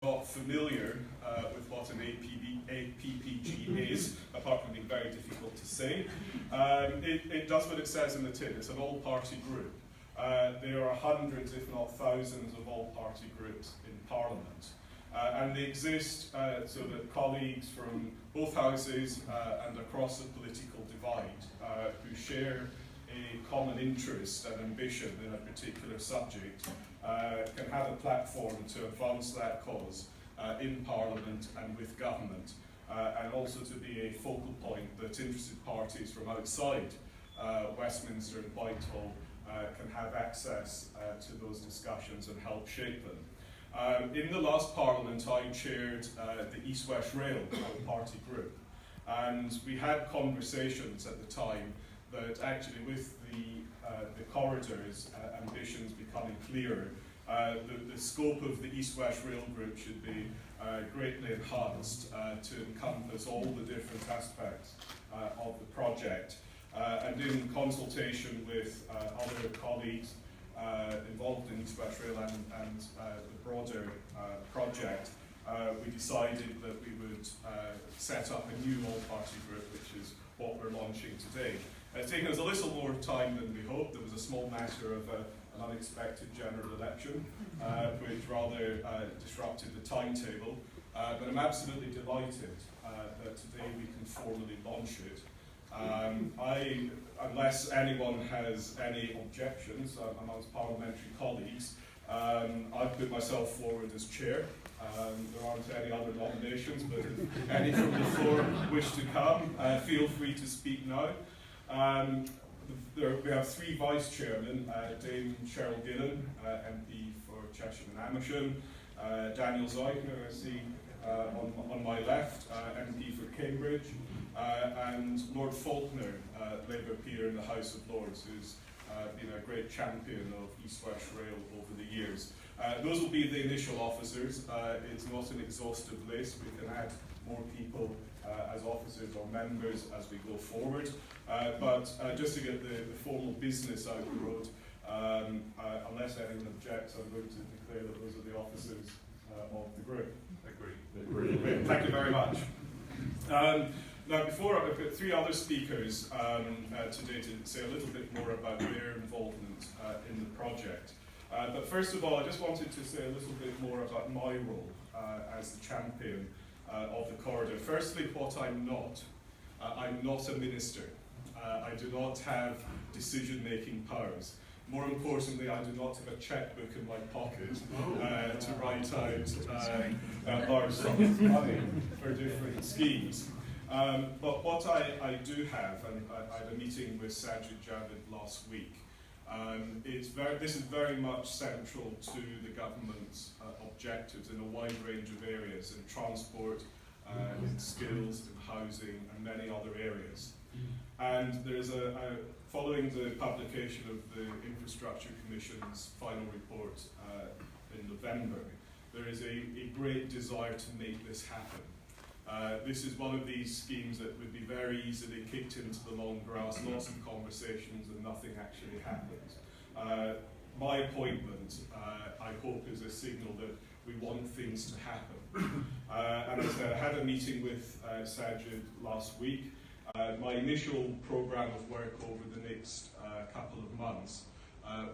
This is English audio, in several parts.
not familiar with what an APPG is, apart from being very difficult to say, it does what it says in the tin. It's an all-party group. There are hundreds, if not thousands, of all-party groups in Parliament. And they exist so that colleagues from both houses and across the political divide who share a common interest and ambition in a particular subject can have a platform to advance that cause in Parliament and with government, and also to be a focal point that interested parties from outside Westminster and Whitehall can have access to those discussions and help shape them. In the last Parliament, I chaired the East-West Rail party group, and we had conversations at the time that actually with the corridors ambitions becoming clearer, the scope of the East-West Rail group should be greatly enhanced to encompass all the different aspects of the project. And in consultation with other colleagues involved in East-West Rail and the broader project, we decided that we would set up a new all-party group, which is what we're launching today. It's taken us a little more time than we hoped. There was a small matter of an unexpected general election, which rather disrupted the timetable. But I'm absolutely delighted that today we can formally launch it. Unless anyone has any objections amongst parliamentary colleagues, I've put myself forward as chair. There aren't any other nominations, but if any from the floor wish to come, feel free to speak now. We have three vice chairmen: Dame Cheryl Gillan, MP for Cheshire and Amersham; Daniel Zoyk, who I see on my left, MP for Cambridge; and Lord Faulkner, Labour peer in the House of Lords, who's been a great champion of East-West Rail over the years. Those will be the initial officers. It's not an exhaustive list. We can add more people as officers or members as we go forward. But just to get the formal business out the road, unless anyone objects, I'm going to declare that those are the officers of the group. Agree. Thank you very much. Now, before I've got three other speakers today to say a little bit more about their involvement in the project. But first of all, I just wanted to say a little bit more about my role as the champion of the corridor. Firstly, what I'm not. I'm not a minister. I do not have decision-making powers. More importantly, I do not have a checkbook in my pocket to write out large sums of money for different schemes. But what I do have, and I had a meeting with Sajid Javid last week, this is very much central to the government's objectives in a wide range of areas, in transport, in skills, in housing, and many other areas. And there's following the publication of the Infrastructure Commission's final report in November, there is a great desire to make this happen. This is one of these schemes that would be very easily kicked into the long grass, lots of conversations, and nothing actually happens. My appointment, I hope, is a signal that we want things to happen. And as I said, I had a meeting with Sajid last week. My initial programme of work over the next couple of months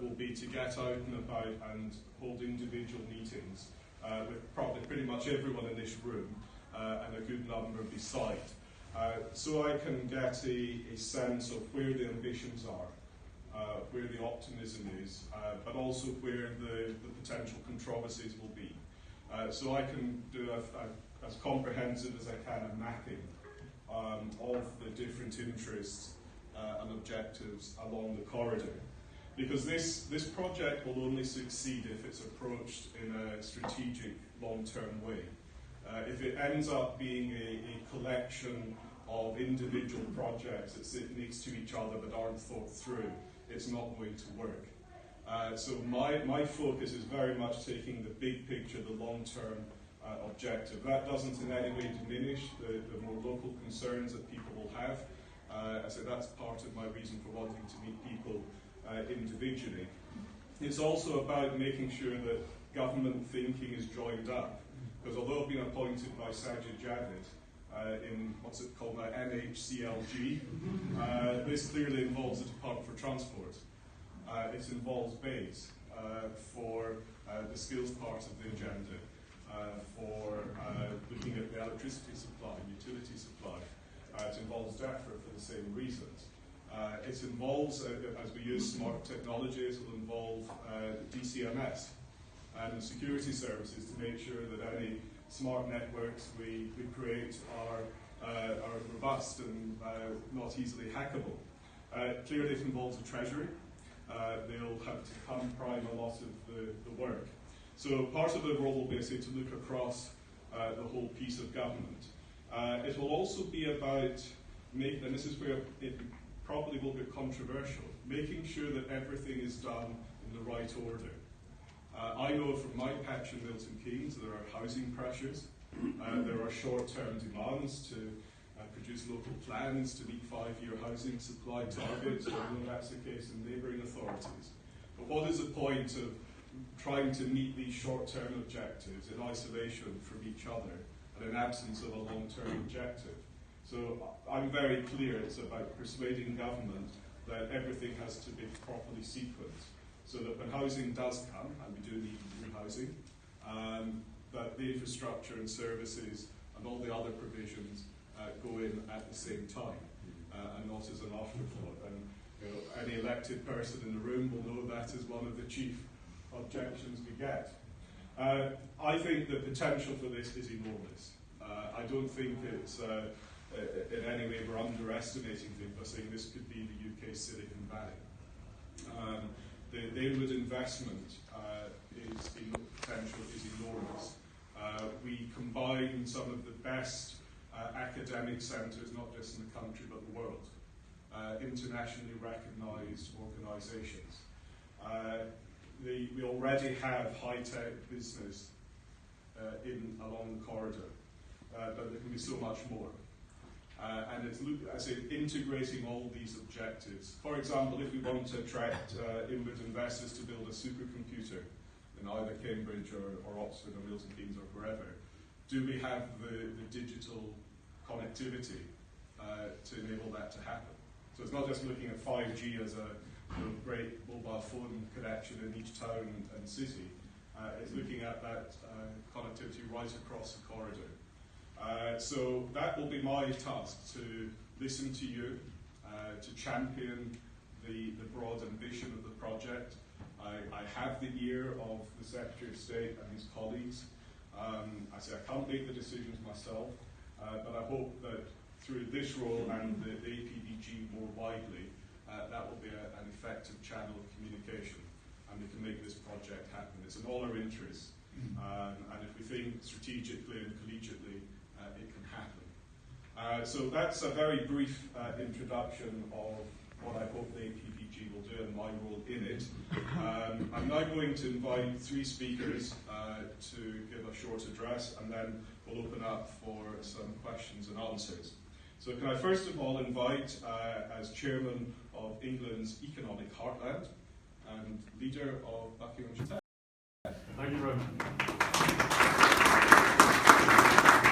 will be to get out and about and hold individual meetings with probably pretty much everyone in this room and a good number beside, so I can get a sense of where the ambitions are, where the optimism is, but also where the potential controversies will be. So I can do as comprehensive as I can a mapping of the different interests and objectives along the corridor. Because this project will only succeed if it's approached in a strategic, long-term way. If it ends up being a collection of individual projects that sit next to each other but aren't thought through, it's not going to work. So my focus is very much taking the big picture, the long-term objective. That doesn't in any way diminish the more local concerns that people will have. So that's part of my reason for wanting to meet people individually. It's also about making sure that government thinking is joined up because although I've been appointed by Sajid Javid in what's it called now, NHCLG, this clearly involves the Department for Transport. It involves BASE for the skills part of the agenda, for looking at the electricity supply, utility supply. It involves DEFRA for the same reasons. It involves, as we use smart technologies, it will involve DCMS and security services to make sure that any smart networks we create are robust and not easily hackable. Clearly it involves the Treasury. They'll have to come prime a lot of the work. So part of the role will be to look across the whole piece of government. It will also be about, and this is where it probably will get controversial, making sure that everything is done in the right order. I know from my patch in Milton Keynes there are housing pressures, there are short-term demands to produce local plans to meet 5-year housing supply targets. I know that's the case in neighbouring authorities. But what is the point of trying to meet these short-term objectives in isolation from each other and in absence of a long-term objective? So I'm very clear it's about persuading government that everything has to be properly sequenced, so that when housing does come, and we do need new housing, that the infrastructure and services and all the other provisions go in at the same time, and not as an afterthought. And any elected person in the room will know that is one of the chief objections we get. I think the potential for this is enormous. I don't think it's in any way we're underestimating things by saying this could be the UK Silicon Valley. The inward investment potential is enormous. We combine some of the best academic centres, not just in the country but the world, internationally recognised organisations. We already have high-tech business along the corridor, but there can be so much more. And it's, as I say, integrating all these objectives. For example, if we want to attract inward investors to build a supercomputer in either Cambridge or Oxford or Milton Keynes or wherever, do we have the digital connectivity to enable that to happen? So it's not just looking at 5G as a great mobile phone connection in each town and city. It's looking at that connectivity right across the corridor. So that will be my task, to listen to you, to champion the broad ambition of the project. I have the ear of the Secretary of State and his colleagues. I say I can't make the decisions myself, but I hope that through this role and the APPG more widely, that will be an effective channel of communication, and we can make this project happen. It's in all our interests, and if we think strategically and collegiately, it can happen. So that's a very brief introduction of what I hope the APPG will do and my role in it. I'm now going to invite 3 speakers to give a short address, and then we'll open up for some questions and answers. So can I first of all invite, as Chairman of England's Economic Heartland and leader of Buckinghamshire. Thank you very much.